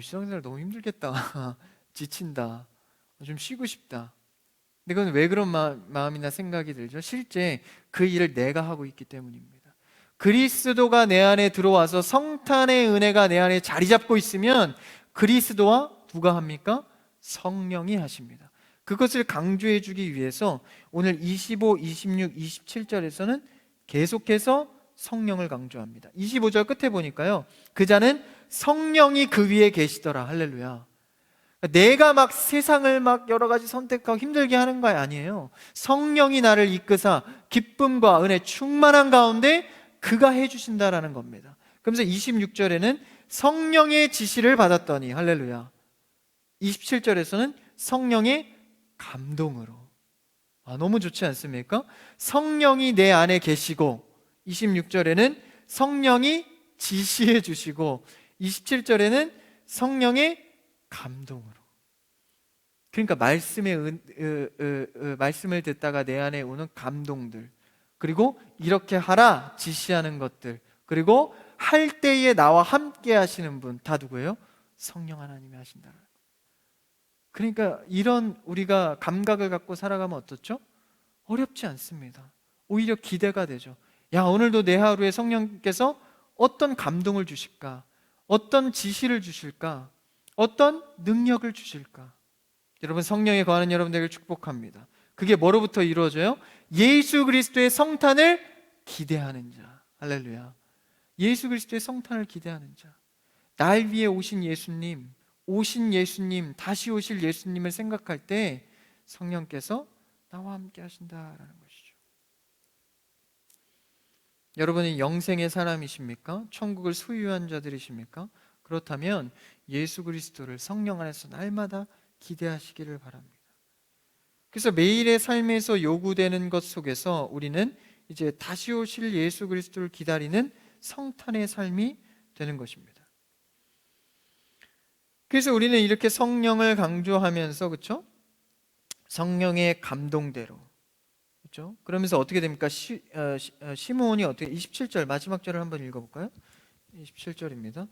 Speaker 1: 신앙생활 너무 힘들겠다. 지친다. 좀 쉬고 싶다. 근데 그건 왜 그런 마음이나 생각이 들죠? 실제 그 일을 내가 하고 있기 때문입니다. 그리스도가 내 안에 들어와서 성탄의 은혜가 내 안에 자리 잡고 있으면 그리스도와 누가 합니까? 성령이 하십니다. 그것을 강조해 주기 위해서 오늘 25, 26, 27절에서는 계속해서 성령을 강조합니다. 25절 끝에 보니까요, 그 자는 성령이 그 위에 계시더라. 할렐루야. 내가 막 세상을 막 여러 가지 선택하고 힘들게 하는 거 아니에요. 성령이 나를 이끄사 기쁨과 은혜 충만한 가운데 그가 해주신다라는 겁니다. 그러면서 26절에는 성령의 지시를 받았더니, 할렐루야. 27절에서는 성령의 감동으로. 너무 좋지 않습니까? 성령이 내 안에 계시고, 26절에는 성령이 지시해 주시고, 27절에는 성령의 감동으로. 그러니까 말씀을 듣다가 내 안에 오는 감동들, 그리고 이렇게 하라 지시하는 것들, 그리고 할 때에 나와 함께 하시는 분 다 누구예요? 성령 하나님이 하신다. 그러니까 이런 우리가 감각을 갖고 살아가면 어떻죠? 어렵지 않습니다. 오히려 기대가 되죠. 야, 오늘도 내 하루에 성령께서 어떤 감동을 주실까? 어떤 지시를 주실까? 어떤 능력을 주실까? 여러분, 성령에 거하는 여러분들에게 축복합니다. 그게 뭐로부터 이루어져요? 예수 그리스도의 성탄을 기대하는 자. 할렐루야. 예수 그리스도의 성탄을 기대하는 자. 날 위해 오신 예수님, 다시 오실 예수님을 생각할 때 성령께서 나와 함께 하신다라는 것이죠. 여러분이 영생의 사람이십니까? 천국을 소유한 자들이십니까? 그렇다면 예수 그리스도를 성령 안에서 날마다 기대하시기를 바랍니다. 그래서 매일의 삶에서 요구되는 것 속에서 우리는 이제 다시 오실 예수 그리스도를 기다리는 성탄의 삶이 되는 것입니다. 그래서 우리는 이렇게 성령을 강조하면서, 그렇죠? 성령의 감동대로, 그렇죠? 그러면서 어떻게 됩니까? 시므온이 어떻게, 27절 마지막 절을 한번 읽어볼까요? 27절입니다.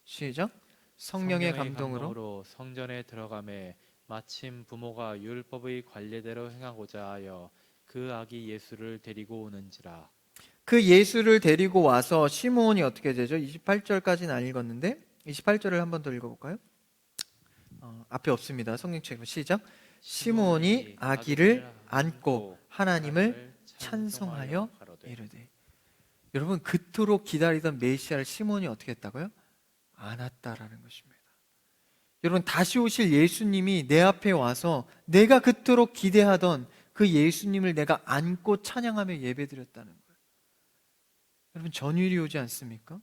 Speaker 1: 시작. 성령의 감동으로
Speaker 2: 성전에 들어가매 마침 부모가 율법의 관례대로 행하고자 하여 그 아기 예수를 데리고 오는지라.
Speaker 1: 그 예수를 데리고 와서 시므온이 어떻게 되죠? 28절까지는 안 읽었는데 28절을 한번 더 읽어볼까요? 앞에 없습니다. 성경책으로 시작. 시므온이 아기를 안고 하나님을 찬송하여 이르되. 여러분, 그토록 기다리던 메시아를 시므온이 어떻게 했다고요? 안았다라는 것입니다. 여러분, 다시 오실 예수님이 내 앞에 와서 내가 그토록 기대하던 그 예수님을 내가 안고 찬양하며 예배드렸다는 거예요. 여러분, 전율이 오지 않습니까?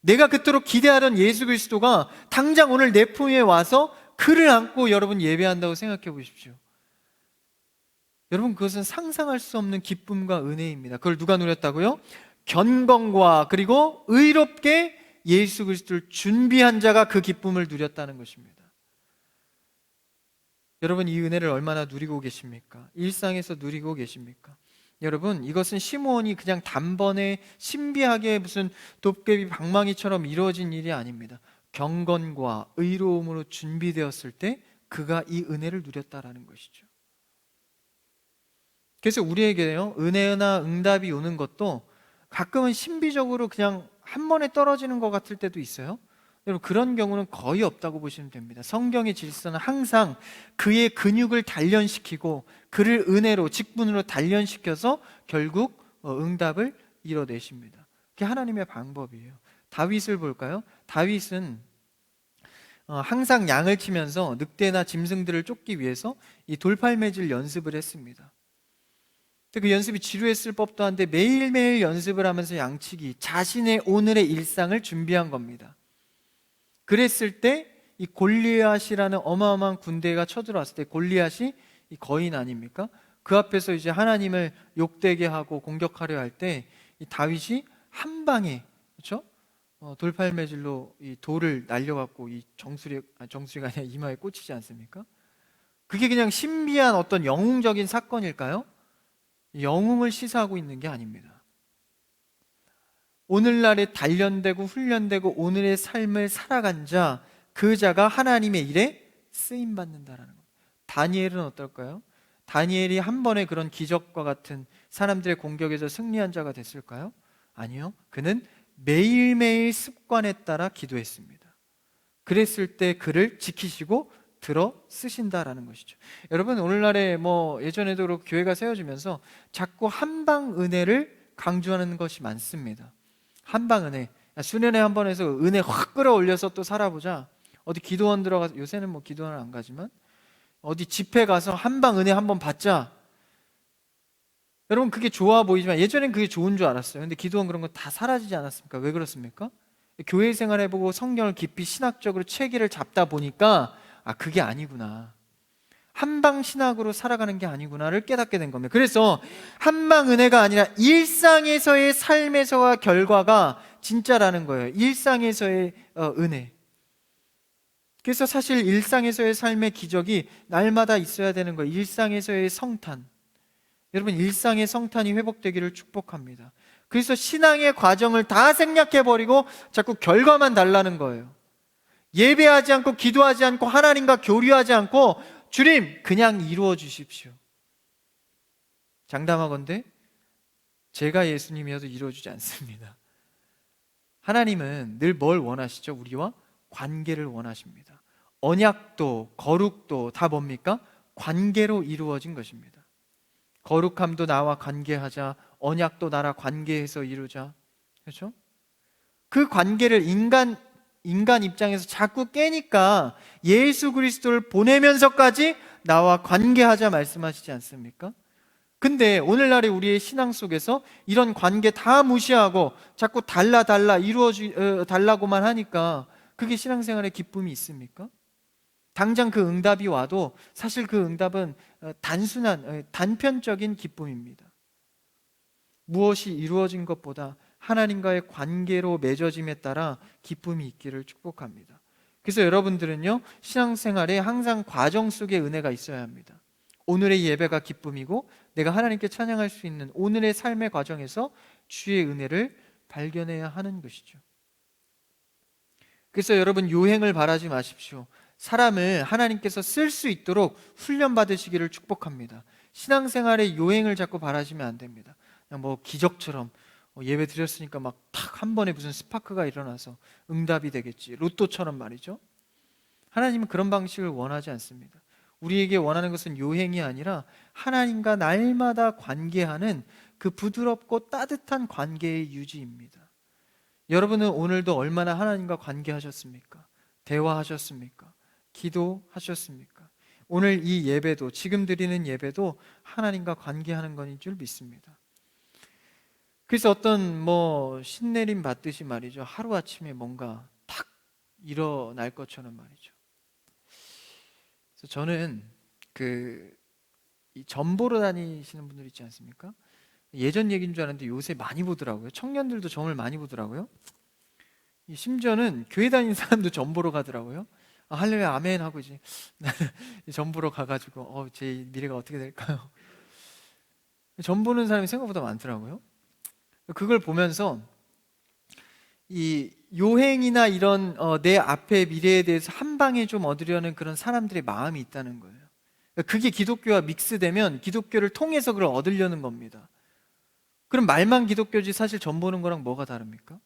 Speaker 1: 내가 그토록 기대하던 예수 그리스도가 당장 오늘 내 품에 와서 그를 안고 여러분 예배한다고 생각해 보십시오. 여러분, 그것은 상상할 수 없는 기쁨과 은혜입니다. 그걸 누가 누렸다고요? 견건과 그리고 의롭게 예수 그리스도를 준비한 자가 그 기쁨을 누렸다는 것입니다. 여러분, 이 은혜를 얼마나 누리고 계십니까? 일상에서 누리고 계십니까? 여러분, 이것은 시므온이 그냥 단번에 신비하게 무슨 도깨비 방망이처럼 이루어진 일이 아닙니다. 경건과 의로움으로 준비되었을 때 그가 이 은혜를 누렸다라는 것이죠. 그래서 우리에게요, 은혜나 응답이 오는 것도 가끔은 신비적으로 그냥 한 번에 떨어지는 것 같을 때도 있어요. 여러분, 그런 경우는 거의 없다고 보시면 됩니다. 성경의 질서는 항상 그의 근육을 단련시키고 그를 은혜로, 직분으로 단련시켜서 결국 응답을 이뤄내십니다. 그게 하나님의 방법이에요. 다윗을 볼까요? 다윗은 항상 양을 치면서 늑대나 짐승들을 쫓기 위해서 이 돌팔매질 연습을 했습니다. 그 연습이 지루했을 법도 한데 매일매일 연습을 하면서 양치기, 자신의 오늘의 일상을 준비한 겁니다. 그랬을 때 이 골리앗이라는 어마어마한 군대가 쳐들어왔을 때, 골리앗이 이 거인 아닙니까? 그 앞에서 이제 하나님을 욕되게 하고 공격하려 할 때 이 다윗이 한 방에, 그렇죠? 돌팔매질로 이 돌을 날려갖고 이 정수리가 아니라 이마에 꽂히지 않습니까? 그게 그냥 신비한 어떤 영웅적인 사건일까요? 영웅을 시사하고 있는 게 아닙니다. 오늘날에 단련되고 훈련되고 오늘의 삶을 살아간 자, 그 자가 하나님의 일에 쓰임받는다라는 겁니다. 다니엘은 어떨까요? 다니엘이 한 번의 그런 기적과 같은 사람들의 공격에서 승리한 자가 됐을까요? 아니요. 그는 매일매일 습관에 따라 기도했습니다. 그랬을 때 그를 지키시고 들어 쓰신다라는 것이죠. 여러분, 오늘날에 예전에도 그렇고 교회가 세워지면서 자꾸 한방 은혜를 강조하는 것이 많습니다. 한방 은혜, 수년에 한 번 해서 은혜 확 끌어올려서 또 살아보자. 어디 기도원 들어가서, 요새는 기도원을 안 가지만 어디 집회 가서 한방 은혜 한번 받자. 여러분, 그게 좋아 보이지만 예전엔 그게 좋은 줄 알았어요. 근데 기도원 그런 거 다 사라지지 않았습니까? 왜 그렇습니까? 교회 생활 해보고 성경을 깊이 신학적으로 체계를 잡다 보니까 그게 아니구나, 한방 신학으로 살아가는 게 아니구나를 깨닫게 된 겁니다. 그래서 한방 은혜가 아니라 일상에서의 삶에서와 결과가 진짜라는 거예요. 일상에서의 은혜. 그래서 사실 일상에서의 삶의 기적이 날마다 있어야 되는 거예요. 일상에서의 성탄. 여러분, 일상의 성탄이 회복되기를 축복합니다. 그래서 신앙의 과정을 다 생략해버리고 자꾸 결과만 달라는 거예요. 예배하지 않고 기도하지 않고 하나님과 교류하지 않고 주님 그냥 이루어 주십시오. 장담하건대 제가 예수님이어도 이루어주지 않습니다. 하나님은 늘 뭘 원하시죠? 우리와 관계를 원하십니다. 언약도 거룩도 다 뭡니까? 관계로 이루어진 것입니다. 거룩함도 나와 관계하자, 언약도 나라 관계해서 이루자. 그렇죠? 그 관계를 인간 입장에서 자꾸 깨니까 예수 그리스도를 보내면서까지 나와 관계하자 말씀하시지 않습니까? 근데 오늘날의 우리의 신앙 속에서 이런 관계 다 무시하고 자꾸 달라 달라고만 하니까 그게 신앙생활의 기쁨이 있습니까? 당장 그 응답이 와도 사실 그 응답은 단편적인 기쁨입니다. 무엇이 이루어진 것보다 하나님과의 관계로 맺어짐에 따라 기쁨이 있기를 축복합니다. 그래서 여러분들은요, 신앙생활에 항상 과정 속에 은혜가 있어야 합니다. 오늘의 예배가 기쁨이고 내가 하나님께 찬양할 수 있는 오늘의 삶의 과정에서 주의 은혜를 발견해야 하는 것이죠. 그래서 여러분, 요행을 바라지 마십시오. 사람을 하나님께서 쓸 수 있도록 훈련받으시기를 축복합니다. 신앙생활의 요행을 자꾸 바라시면 안 됩니다. 그냥 기적처럼 예배 드렸으니까 막 탁 한 번에 무슨 스파크가 일어나서 응답이 되겠지, 로또처럼 말이죠. 하나님은 그런 방식을 원하지 않습니다. 우리에게 원하는 것은 요행이 아니라 하나님과 날마다 관계하는 그 부드럽고 따뜻한 관계의 유지입니다. 여러분은 오늘도 얼마나 하나님과 관계하셨습니까? 대화하셨습니까? 기도하셨습니까? 오늘 이 예배도, 지금 드리는 예배도 하나님과 관계하는 것인 줄 믿습니다. 그래서 어떤 신내림 받듯이 말이죠, 하루아침에 뭔가 탁 일어날 것처럼 말이죠. 그래서 저는 이 점 보러 다니시는 분들 있지 않습니까? 예전 얘기인 줄 알았는데 요새 많이 보더라고요. 청년들도 점을 많이 보더라고요. 심지어는 교회 다니는 사람도 점 보러 가더라고요. 할렐루야 아멘 하고 이제 점 보러 가가지고 제 미래가 어떻게 될까요? 점 보는 사람이 생각보다 많더라고요. 그걸 보면서 이 요행이나 이런 내 앞의 미래에 대해서 한 방에 좀 얻으려는 그런 사람들의 마음이 있다는 거예요. 그게 기독교와 믹스되면 기독교를 통해서 그걸 얻으려는 겁니다. 그럼 말만 기독교지 사실 점 보는 거랑 뭐가 다릅니까?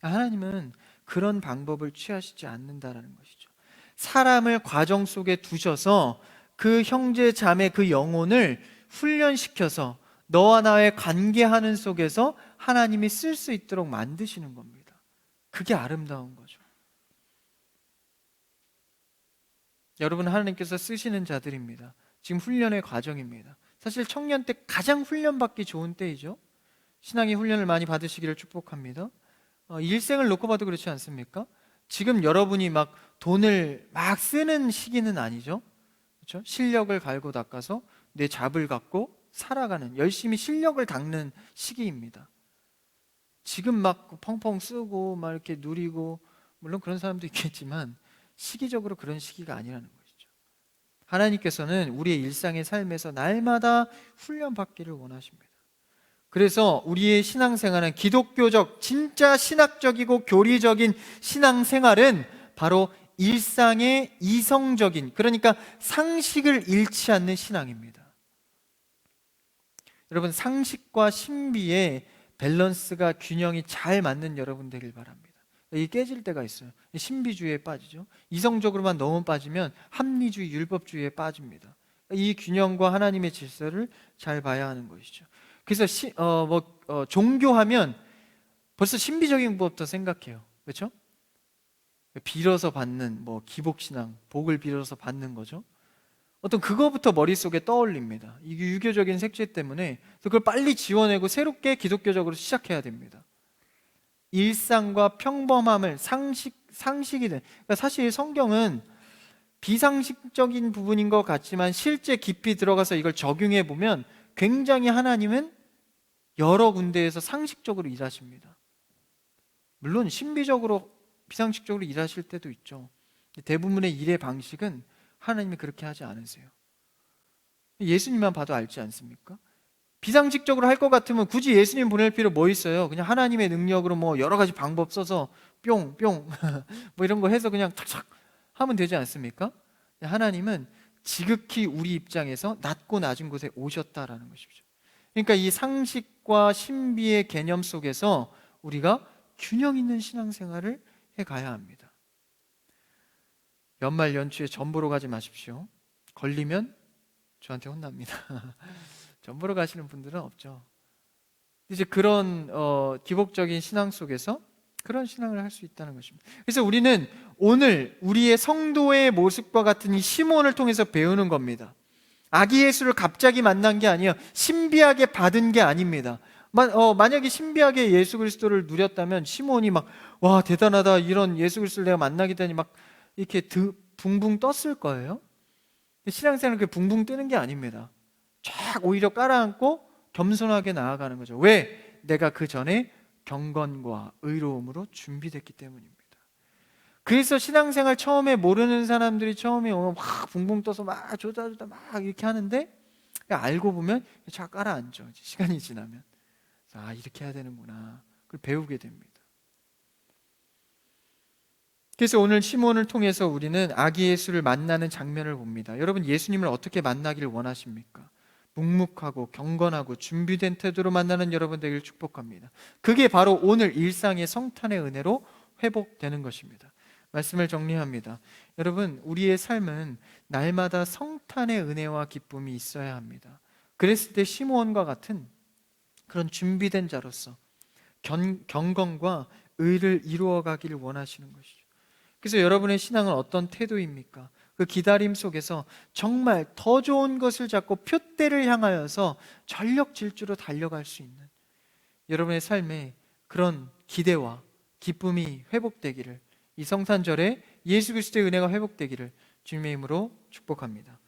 Speaker 1: 하나님은 그런 방법을 취하시지 않는다라는 것이죠. 사람을 과정 속에 두셔서 그 형제 자매 그 영혼을 훈련시켜서 너와 나의 관계하는 속에서 하나님이 쓸 수 있도록 만드시는 겁니다. 그게 아름다운 거죠. 여러분, 하나님께서 쓰시는 자들입니다. 지금 훈련의 과정입니다. 사실 청년 때 가장 훈련받기 좋은 때이죠. 신앙의 훈련을 많이 받으시기를 축복합니다. 일생을 놓고 봐도 그렇지 않습니까? 지금 여러분이 막 돈을 막 쓰는 시기는 아니죠. 그렇죠? 실력을 갈고 닦아서 내 잡을 갖고 살아가는, 열심히 실력을 닦는 시기입니다. 지금 막 펑펑 쓰고 막 이렇게 누리고, 물론 그런 사람도 있겠지만 시기적으로 그런 시기가 아니라는 것이죠. 하나님께서는 우리의 일상의 삶에서 날마다 훈련받기를 원하십니다. 그래서 우리의 신앙생활은, 기독교적 진짜 신학적이고 교리적인 신앙생활은 바로 일상의 이성적인, 그러니까 상식을 잃지 않는 신앙입니다. 여러분, 상식과 신비의 밸런스가, 균형이 잘 맞는 여러분 되길 바랍니다. 이게 깨질 때가 있어요. 신비주의에 빠지죠. 이성적으로만 너무 빠지면 합리주의, 율법주의에 빠집니다. 이 균형과 하나님의 질서를 잘 봐야 하는 것이죠. 그래서 종교하면 벌써 신비적인 것부터 생각해요. 그렇죠? 빌어서 받는 기복신앙, 복을 빌어서 받는 거죠. 어떤 그거부터 머릿속에 떠올립니다. 이게 유교적인 색채 때문에 그걸 빨리 지워내고 새롭게 기독교적으로 시작해야 됩니다. 일상과 평범함을 상식이 된, 그러니까 사실 성경은 비상식적인 부분인 것 같지만 실제 깊이 들어가서 이걸 적용해 보면 굉장히 하나님은 여러 군데에서 상식적으로 일하십니다. 물론 신비적으로, 비상식적으로 일하실 때도 있죠. 대부분의 일의 방식은 하나님이 그렇게 하지 않으세요. 예수님만 봐도 알지 않습니까? 비상식적으로 할 것 같으면 굳이 예수님 보낼 필요 뭐 있어요? 그냥 하나님의 능력으로 여러 가지 방법 써서 뿅뿅 이런 거 해서 그냥 탁탁 하면 되지 않습니까? 하나님은 지극히 우리 입장에서 낮고 낮은 곳에 오셨다라는 것이죠. 그러니까 이 상식과 신비의 개념 속에서 우리가 균형 있는 신앙생활을 해가야 합니다. 연말 연초에 전 보러 가지 마십시오. 걸리면 저한테 혼납니다. 전 보러 가시는 분들은 없죠. 이제 그런 기복적인 신앙 속에서 그런 신앙을 할 수 있다는 것입니다. 그래서 우리는 오늘 우리의 성도의 모습과 같은 이 시몬을 통해서 배우는 겁니다. 아기 예수를 갑자기 만난 게 아니에요. 신비하게 받은 게 아닙니다. 만약에 신비하게 예수 그리스도를 누렸다면 시몬이 와 대단하다, 이런 예수 그리스도를 내가 만나게 되니 이렇게 붕붕 떴을 거예요. 신앙생활은 그렇게 붕붕 뜨는 게 아닙니다. 쫙 오히려 깔아앉고 겸손하게 나아가는 거죠. 왜? 내가 그 전에 경건과 의로움으로 준비됐기 때문입니다. 그래서 신앙생활 처음에 모르는 사람들이 처음에 막 붕붕 떠서 막 조다조다 막 이렇게 하는데 알고 보면 쫙 깔아앉죠. 시간이 지나면. 이렇게 해야 되는구나. 그걸 배우게 됩니다. 그래서 오늘 시몬을 통해서 우리는 아기 예수를 만나는 장면을 봅니다. 여러분, 예수님을 어떻게 만나기를 원하십니까? 묵묵하고 경건하고 준비된 태도로 만나는 여러분 되기를 축복합니다. 그게 바로 오늘 일상의 성탄의 은혜로 회복되는 것입니다. 말씀을 정리합니다. 여러분, 우리의 삶은 날마다 성탄의 은혜와 기쁨이 있어야 합니다. 그랬을 때 시므온과 같은 그런 준비된 자로서 경건과 의를 이루어가기를 원하시는 것이죠. 그래서 여러분의 신앙은 어떤 태도입니까? 그 기다림 속에서 정말 더 좋은 것을 잡고 표대를 향하여서 전력 질주로 달려갈 수 있는 여러분의 삶에 그런 기대와 기쁨이 회복되기를, 이 성탄절에 예수 그리스도의 은혜가 회복되기를 주님의 이름으로 축복합니다.